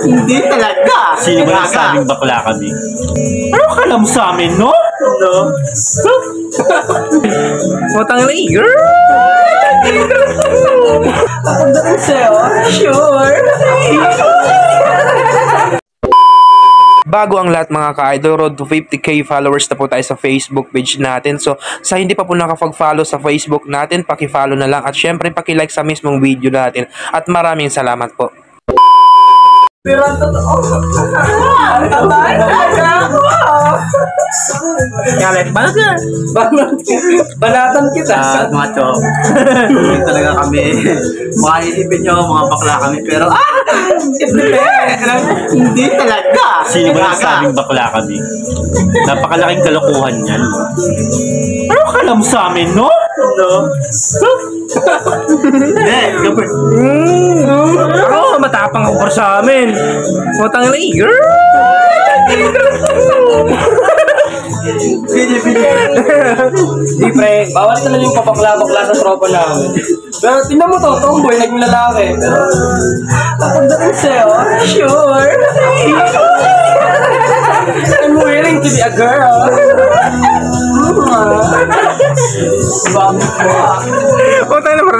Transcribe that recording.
Hindi talaga. Sino ba nasabing bakla kami? Ano ka alam sa amin, no? No? Matang na girl! Pagdating sa'yo, sure! Bago ang lahat mga ka-idol, road to 50k followers na po tayo sa Facebook page natin. So, sa hindi pa po nakapag-follow sa Facebook natin, paki-follow na lang at syempre paki-like sa mismong video natin. At maraming salamat po. Pero ang totoo, Galit, banatan kita. Mga chok. Hindi talaga kami. Makaisipin nyo, mga bakla kami. Pero, Hindi talaga. Sino ba nasabing bakla kami? Napakalaking kalokohan yan. Ano ka alam sa amin, no? No? Ako, matapang ako sa amin. Matang na girl! Di pre, bawal talaga yung papakla-bakla sa tropa namin. Pero tingnan mo to, tomboy, naging lalaki. Pagdating sa'yo, sure! I'm willing to be a girl. Bakit mo?